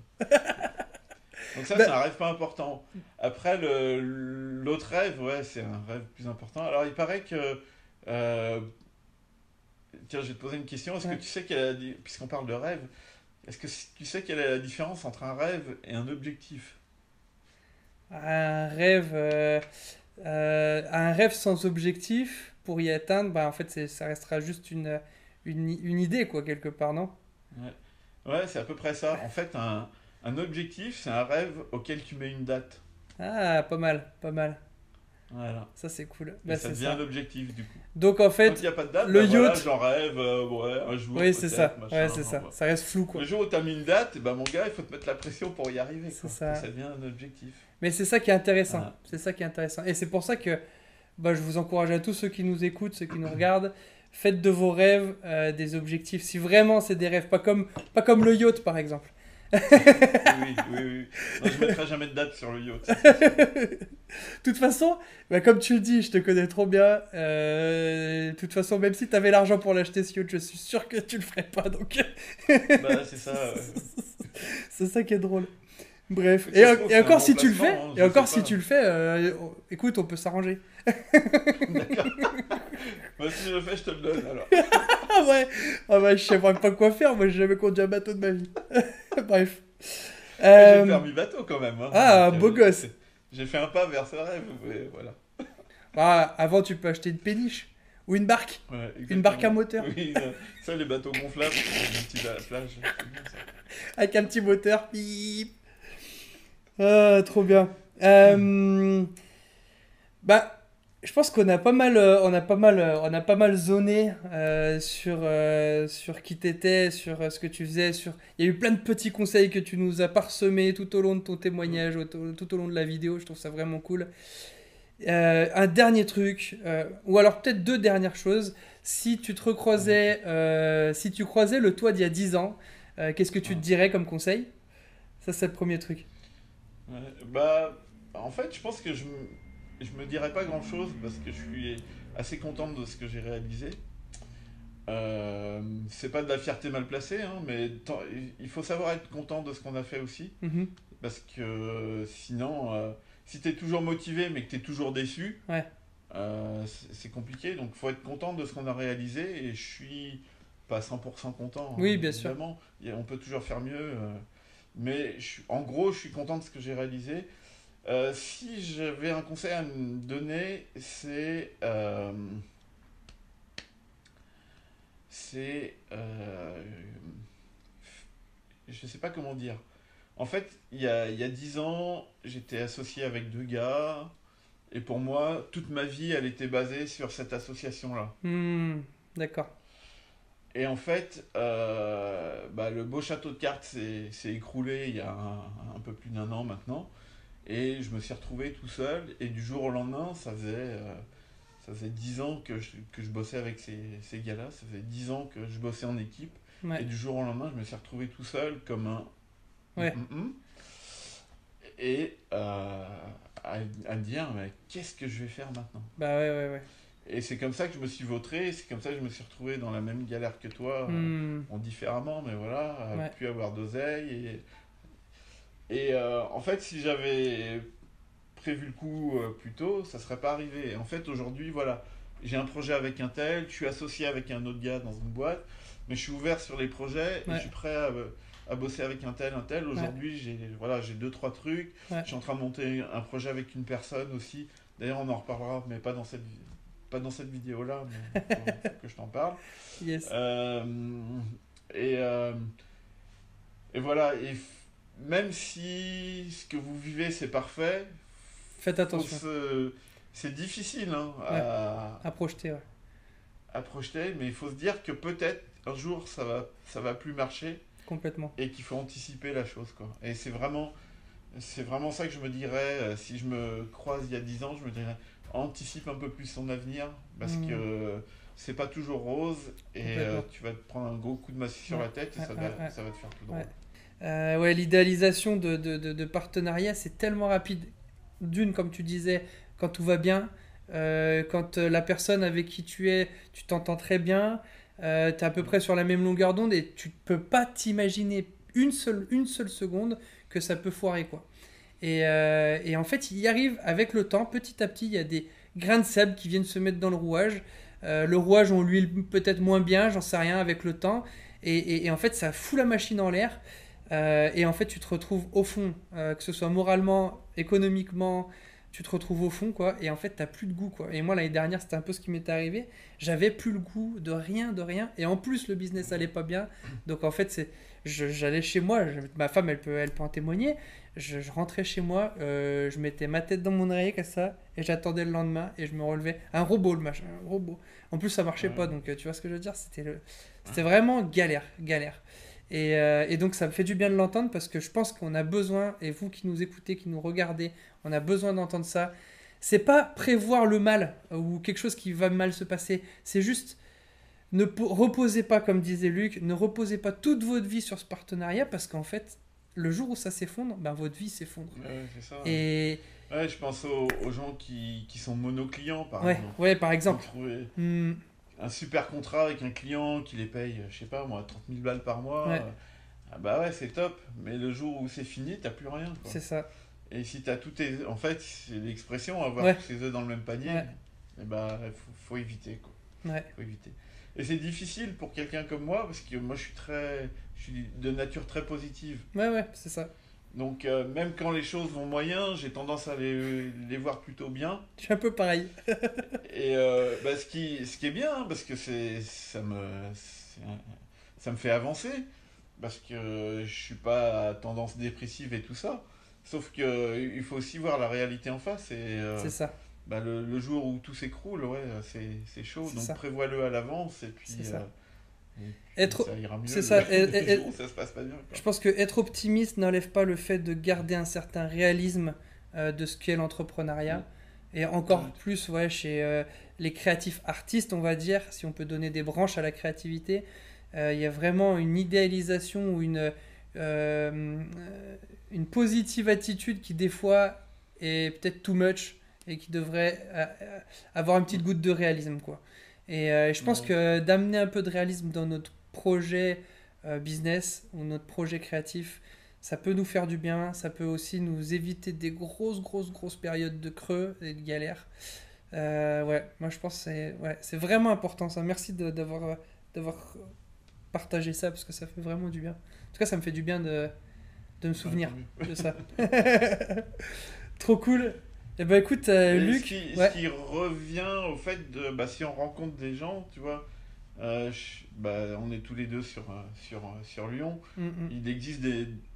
Donc ça, c'est un Bah, rêve pas important. Après, l'autre rêve, ouais, c'est un rêve plus important. Alors il paraît que... euh, tiens, je vais te poser une question. Est-ce que ouais. tu sais puisqu'on parle de rêve, est-ce que tu sais quelle est la différence entre un rêve et un objectif? Un rêve, un rêve sans objectif pour y atteindre, bah en fait, ça restera juste une idée, quoi, quelque part, non? Ouais, ouais, c'est à peu près ça. En fait, un objectif, c'est un rêve auquel tu mets une date. Ah, pas mal, pas mal. Voilà. Ça, c'est cool. Et Bah, ça c'est devient ça. l'objectif du coup. Donc, en Tant qu'il fait, n'y a pas de date, le ben voilà, yacht, j'en rêve, ouais, un jour oui, c'est ça. peut-être, Ouais, machin. c'est ça. Voilà. Ça reste flou, quoi. Le jour où tu as mis une date, et ben mon gars, il faut te mettre la pression pour y arriver, C'est quoi. Et ça. ça devient un objectif. Mais c'est ça qui est intéressant. Voilà. C'est ça qui est intéressant. Et c'est pour ça que bah, je vous encourage à tous ceux qui nous écoutent, ceux qui nous regardent, faites de vos rêves des objectifs. Si vraiment c'est des rêves, pas comme le yacht par exemple. Oui. Non, je mettrai jamais de date sur le yacht. Ça, c'est sûr. De toute façon, bah, comme tu le dis, je te connais trop bien. De toute façon, même si tu avais l'argent pour l'acheter ce yacht, je suis sûr que tu le ferais pas. Donc, Bah, c'est ça. c'est ça qui est drôle. Bref, Ça se trouve, et c'est un encore bon si tu le fais, placement, hein, et je encore sais si pas. tu le fais, écoute, on peut s'arranger. D'accord. Bah, si je le fais, je te le donne alors. Ah ouais, ah ouais, je sais pas quoi faire. Moi, j'ai jamais conduit un bateau de ma vie. Bref. Ouais, j'ai le Euh, permis bateau quand même. Hein. ah, Donc, beau gosse. j'ai fait un pas vers ce rêve. Et voilà. Ah, avant, tu peux acheter une péniche ou une barque, Ouais, une barque à exactement. moteur Oui, ça, les bateaux gonflables, les petits à la plage, c'est bien ça. avec un petit moteur. Bip. Ah, trop bien. Euh, Bah, je pense qu'on a pas mal, on a pas mal zoné sur qui t'étais, sur ce que tu faisais, sur. Il y a eu plein de petits conseils que tu nous as parsemés tout au long de ton Mm. témoignage, tout au long de la vidéo. Je trouve ça vraiment cool. Un dernier truc, ou alors peut-être deux dernières choses. Si tu te recroisais, si tu croisais le toi d'il y a 10 ans, qu'est-ce que tu te Ouais. dirais comme conseil? Ça, c'est le premier truc. Ouais. Bah, en fait, je pense que je me dirais pas grand-chose parce que je suis assez content de ce que j'ai réalisé. C'est pas de la fierté mal placée, hein, mais il faut savoir être content de ce qu'on a fait aussi. Mhm. Parce que sinon, si t'es toujours motivé mais que t'es toujours déçu, Ouais. c'est compliqué. Donc faut être content de ce qu'on a réalisé et je suis pas 100% content, hein, Oui, bien sûr. évidemment. On peut toujours faire mieux. Mais en gros, je suis content de ce que j'ai réalisé. Si j'avais un conseil à me donner, c'est je sais pas comment dire. En fait, il y a 10 ans, j'étais associé avec deux gars, et pour moi, toute ma vie, elle était basée sur cette association-là. Hmm, d'accord. Et en fait, bah, le beau château de cartes s'est écroulé il y a un peu plus d'un an maintenant, et je me suis retrouvé tout seul, et du jour au lendemain, ça faisait 10 ans que je bossais avec ces gars-là, ça faisait 10 ans que je bossais en équipe, et Ouais. du jour au lendemain, je me suis retrouvé tout seul comme un Ouais. et à me dire, mais qu'est-ce que je vais faire maintenant? Bah ouais, ouais, ouais. Et c'est comme ça que je me suis vautré, c'est comme ça que je me suis retrouvé dans la même galère que toi, Hmm, bon, différemment, mais voilà, ouais. plus avoir d'oseille. Et en fait, si j'avais prévu le coup plus tôt, ça serait pas arrivé. Et en fait, aujourd'hui, voilà, j'ai un projet avec un tel, je suis associé avec un autre gars dans une boîte, mais je suis ouvert sur les projets et je Ouais. suis prêt à bosser avec un tel, un tel. Ouais. Aujourd'hui, voilà, j'ai deux, trois trucs. Ouais. Je suis en train de monter un projet avec une personne aussi. D'ailleurs, on en reparlera, mais pas dans cette vidéo-là, mais faut que je t'en parle. Yes. Euh, et, euh, et voilà, même si ce que vous vivez c'est parfait, Faites faut attention. c'est difficile hein, Ouais. À projeter, ouais. à projeter, mais il faut se dire que peut-être un jour ça va plus marcher Complètement. et qu'il faut anticiper la chose quoi. Et c'est vraiment ça que je me dirais si je me croise il y a 10 ans, je me dirais anticipe un peu plus son avenir parce Hmm, que c'est pas toujours rose et complètement. tu vas te prendre un gros coup de massue sur Ouais. la tête et Ouais. Ouais. Ouais. ça va te faire tout Ouais. drôle. Ouais, l'idéalisation de partenariat, c'est tellement rapide. D'une, comme tu disais, quand tout va bien, quand la personne avec qui tu es, tu t'entends très bien, tu es à peu près sur la même longueur d'onde et tu peux pas t'imaginer une seule seconde que ça peut foirer, quoi. Et en fait, il y arrive avec le temps, petit à petit, il y a des grains de sable qui viennent se mettre dans le rouage. Le rouage, on l'huile peut-être moins bien, j'en sais rien, avec le temps. Et en fait, ça fout la machine en l'air. Et en fait, tu te retrouves au fond, que ce soit moralement, économiquement, tu te retrouves au fond, quoi. Et en fait, t'as plus de goût, quoi. Et moi, l'année dernière, c'était un peu ce qui m'est arrivé. J'avais plus le goût de rien, de rien. Et en plus, le business allait pas bien. Donc en fait, j'allais chez moi. Ma femme, elle peut en témoigner. Je rentrais chez moi, je mettais ma tête dans mon oreiller comme ça, et j'attendais le lendemain, et je me relevais. Un robot, le machin, un robot. En plus, ça marchait pas, Ouais. donc tu vois ce que je veux dire. C'était vraiment galère, galère. Et donc ça me fait du bien de l'entendre parce que je pense qu'on a besoin, et vous qui nous écoutez, qui nous regardez, on a besoin d'entendre ça. C'est pas prévoir le mal ou quelque chose qui va mal se passer, c'est juste ne reposez pas, comme disait Luc, ne reposez pas toute votre vie sur ce partenariat parce qu'en fait, le jour où ça s'effondre, ben, votre vie s'effondre. Ouais, c'est ça. Et Ouais, je pense aux gens qui sont monoclients, par ouais, exemple. ouais, par Qui ont exemple. trouvé Hmm, un super contrat avec un client qui les paye, je sais pas moi, 30 000 balles par mois. ouais, Ah bah ouais, c'est top. Mais le jour où c'est fini, t'as plus rien, quoi. c'est ça. Et si t'as tous tes... En fait, c'est l'expression, avoir Ouais, tous ses œufs dans le même panier, ouais, et bah, faut éviter, quoi. ouais, Faut éviter. Et c'est difficile pour quelqu'un comme moi, parce que moi, je suis de nature très positive. ouais, ouais, c'est ça. Donc, même quand les choses vont moyen, j'ai tendance à les voir plutôt bien. Je suis un peu pareil. Et bah, ce qui est bien, hein, parce que ça me fait avancer, parce que je suis pas à tendance dépressive et tout ça. Sauf que il faut aussi voir la réalité en face. Et C'est ça, bah, le jour où tout s'écroule, ouais, c'est chaud. c'est Donc ça, prévois-le à l'avance, c'est ça. et puis Être, ça ira mieux c'est ça. le jour où ça se passe pas bien, quoi. Je pense que être optimiste n'enlève pas le fait de garder un certain réalisme de ce qu'est Mm. l'entrepreneuriat. Et Ouais, encore plus ouais, chez les créatifs artistes, on va dire, si on peut donner des branches à la créativité, il y a vraiment une idéalisation ou euh, une positive attitude qui des fois est peut-être too much et qui devrait avoir une petite goutte de réalisme, quoi. Et je pense ouais, que d'amener un peu de réalisme dans notre projet business ou notre projet créatif, ça peut nous faire du bien, ça peut aussi nous éviter des grosses périodes de creux et de galères. Ouais, moi je pense que c'est vraiment important ça. Merci d'avoir partagé ça parce que ça fait vraiment du bien. En tout cas, ça me fait du bien de me ouais, souvenir tant mieux. de ça. Trop cool. Et ben écoute, Mais Luc, ce ouais, qui revient au fait de, bah, si on rencontre des gens, tu vois, bah, on est tous les deux sur Lyon. mm, mm, Il existe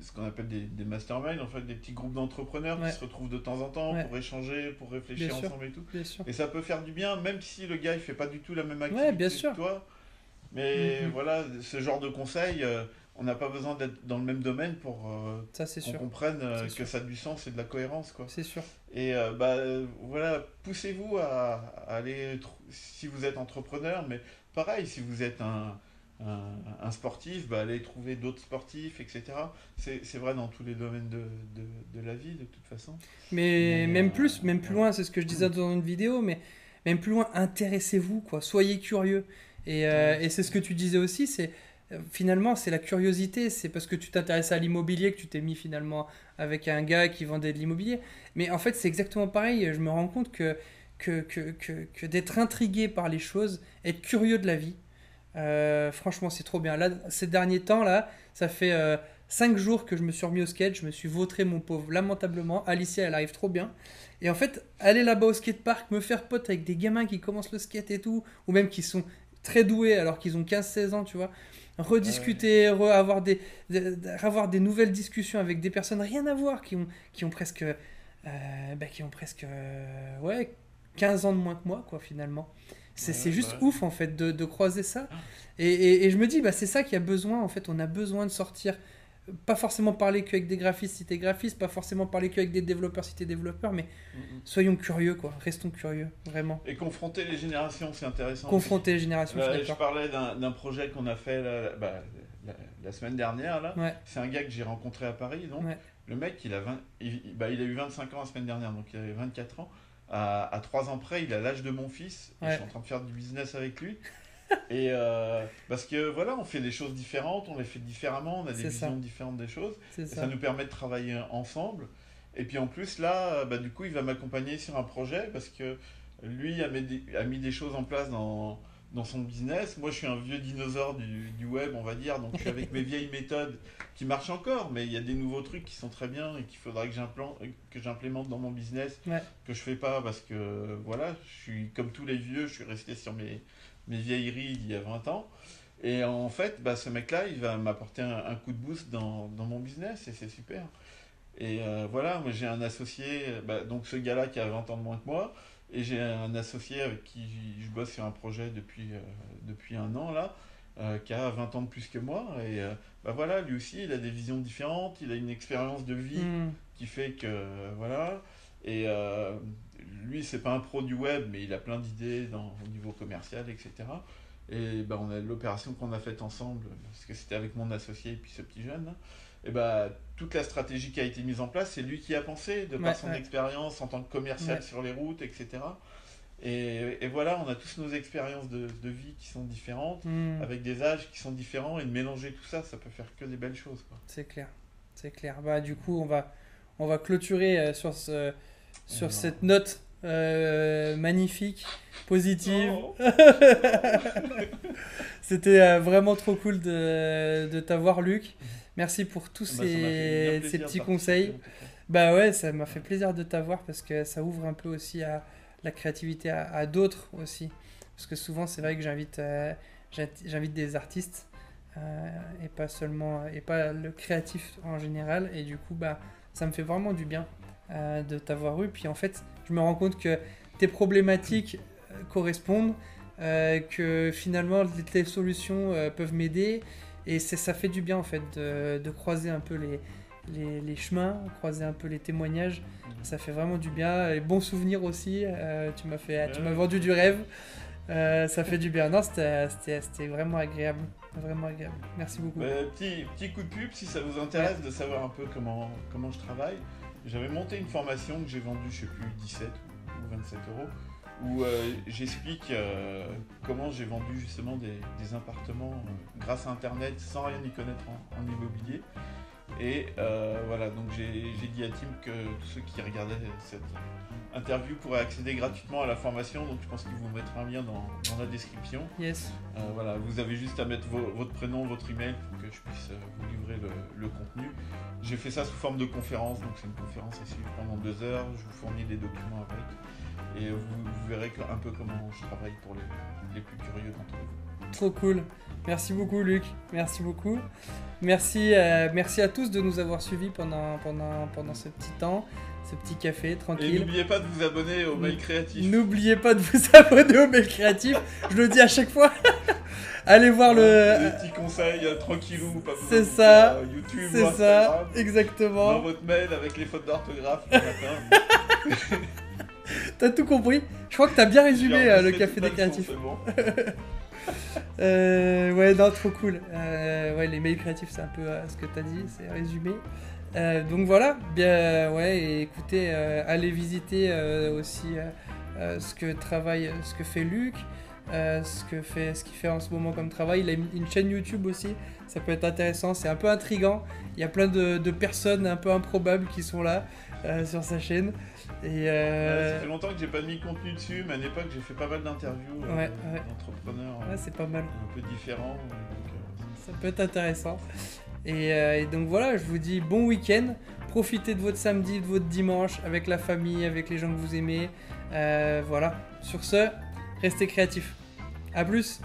ce qu'on appelle des masterminds, en fait, des petits groupes d'entrepreneurs qui ouais, se retrouvent de temps en temps ouais, pour échanger, pour bien réfléchir sûr, ensemble et tout. bien sûr. Et ça peut faire du bien, même si le gars il fait pas du tout la même Ouais, bien activité que sûr. toi. Mm, Mais mm. voilà, ce genre de conseils, on n'a pas besoin d'être dans le même domaine pour Ça c'est qu'on sûr, comprenne c'est que sûr, ça a du sens et de la cohérence, quoi. c'est sûr. Et bah, voilà, poussez-vous à aller, si vous êtes entrepreneur, mais pareil, si vous êtes un sportif, bah, allez trouver d'autres sportifs, etc. C'est vrai dans tous les domaines de la vie, de toute façon. Mais Mais même plus voilà. loin, c'est ce que je disais dans une vidéo, mais même plus loin, intéressez-vous, quoi. Soyez curieux. Ouais, Et c'est ce que tu disais aussi, c'est finalement, c'est la curiosité. C'est parce que tu t'intéressais à l'immobilier que tu t'es mis finalement avec un gars qui vendait de l'immobilier. Mais en fait, c'est exactement pareil. Je me rends compte que d'être intrigué par les choses, être curieux de la vie, franchement, c'est trop bien. Là, ces derniers temps, là, ça fait 5 jours que je me suis remis au skate. Je me suis vautré, mon pauvre, lamentablement. Alicia, elle arrive trop bien. Et en fait, aller là-bas au skatepark, me faire pote avec des gamins qui commencent le skate et tout, ou même qui sont très doués alors qu'ils ont 15 16 ans, tu vois. ouais, Rediscuter, avoir avoir des nouvelles discussions avec des personnes rien à voir qui ont presque, ouais, 15 ans de moins que moi, quoi, finalement. C'est ouais, juste bah, ouf, en fait, de croiser ça. ouais. Et je me dis, bah, c'est ça qu'il y a besoin, en fait. On a besoin de sortir. Pas forcément parler qu'avec des graphistes si t'es graphiste, pas forcément parler qu'avec des développeurs si t'es développeur, mais Mm, mm. soyons curieux, quoi. Restons curieux, vraiment. Et confronter les générations, c'est intéressant aussi. Confronter les générations, je suis Là, je d'accord. parlais d'un projet qu'on a fait là, bah, la semaine dernière, là. Ouais, C'est un gars que j'ai rencontré à Paris, donc. ouais, Le mec, bah, il a eu 25 ans la semaine dernière, donc il avait 24 ans. À 3 ans près, il a l'âge de mon fils, et je ouais, suis en train de faire du business avec lui. Et parce que voilà, on fait des choses différentes, on les fait différemment, on a des c'est visions ça, différentes des choses, c'est et ça ça. nous permet de travailler ensemble. Et puis en plus, là, bah, du coup, il va m'accompagner sur un projet parce que lui a mis des choses en place dans son business. Moi, je suis un vieux dinosaure du web, on va dire, donc je suis avec mes vieilles méthodes qui marchent encore, mais il y a des nouveaux trucs qui sont très bien et qu'il faudra que j'implémente dans mon business, Ouais, que je fais pas parce que voilà, je suis comme tous les vieux, je suis resté sur mes vieilleries d'il y a 20 ans. Et en fait, bah, ce mec-là, il va m'apporter un coup de boost dans mon business et c'est super. Et voilà, moi j'ai un associé, bah, donc ce gars-là qui a 20 ans de moins que moi, et j'ai un associé avec qui je bosse sur un projet depuis un an là, qui a 20 ans de plus que moi. Et bah voilà, lui aussi, il a des visions différentes, il a une expérience de vie hmm, qui fait que voilà. Et lui, c'est pas un pro du web, mais il a plein d'idées au niveau commercial, etc. Et bah, on a l'opération qu'on a faite ensemble, parce que c'était avec mon associé et puis ce petit jeune là. et bah, toute la stratégie qui a été mise en place, c'est lui qui a pensé, de par son expérience en tant que commercial sur les routes, etc. Et voilà, on a tous nos expériences de vie qui sont différentes, avec des âges qui sont différents, et de mélanger tout ça, ça peut faire que des belles choses, quoi. C'est clair, c'est clair. Bah, du coup, on va clôturer sur cette note magnifique, positive. Oh. C'était vraiment trop cool de t'avoir, Luc. Merci pour tous ces petits conseils. Bah ouais, ça m'a fait plaisir de t'avoir parce que ça ouvre un peu aussi à la créativité à d'autres aussi. Parce que souvent, c'est vrai que j'invite des artistes et pas seulement, et pas le créatif en général. Et du coup, bah, ça me fait vraiment du bien de t'avoir eu. Puis en fait, je me rends compte que tes problématiques correspondent, que finalement, tes solutions peuvent m'aider. Et ça fait du bien en fait de croiser un peu les chemins, croiser un peu les témoignages. Ça fait vraiment du bien. Les bons souvenirs aussi. Tu m'as vendu du rêve. Ça fait du bien. Non, c'était vraiment agréable. Vraiment agréable. Merci beaucoup. Petit coup de pub, si ça vous intéresse de savoir un peu comment je travaille. J'avais monté une formation que j'ai vendue, je sais plus, 17 ou 27 euros, où j'explique comment j'ai vendu justement des appartements grâce à Internet sans rien y connaître en immobilier. Et voilà, donc j'ai dit à Tim que tous ceux qui regardaient cette interview pourraient accéder gratuitement à la formation, donc je pense qu'il vous mettra un lien dans la description. Yes. Voilà, vous avez juste à mettre votre prénom, votre email pour que je puisse vous livrer le contenu. J'ai fait ça sous forme de conférence, donc c'est une conférence à suivre pendant 2 heures, je vous fournis des documents avec, et vous verrez un peu comment je travaille pour les plus curieux d'entre vous. Trop cool. Merci beaucoup, Luc. Merci beaucoup. Merci à tous de nous avoir suivis pendant ce petit temps, ce petit café tranquille. Et n'oubliez pas de vous abonner au Mail Créatif. N'oubliez pas de vous abonner au Mail Créatif. Je le dis à chaque fois. Allez voir des petits conseils tranquillou, pas besoin c'est ça, YouTube c'est ou Instagram, ça, exactement. Dans votre mail avec les fautes d'orthographe le matin. T'as tout compris. Je crois que t'as bien résumé le café des créatifs. Bon. Ouais, non, trop cool. Ouais, les mails créatifs, c'est un peu ce que t'as dit, c'est résumé. Donc voilà, bien, ouais, et écoutez, allez visiter aussi ce que fait Luc, ce qu'il fait en ce moment comme travail. Il a une chaîne YouTube aussi, ça peut être intéressant, c'est un peu intriguant. Il y a plein de personnes un peu improbables qui sont là sur sa chaîne. Et ça fait longtemps que j'ai pas mis de contenu dessus, mais à l'époque j'ai fait pas mal d'interviews d'entrepreneurs c'est pas mal. Un peu différents. Ça peut être intéressant. Et donc voilà, je vous dis bon week-end. Profitez de votre samedi, de votre dimanche, avec la famille, avec les gens que vous aimez. Voilà. Sur ce, restez créatifs. À plus.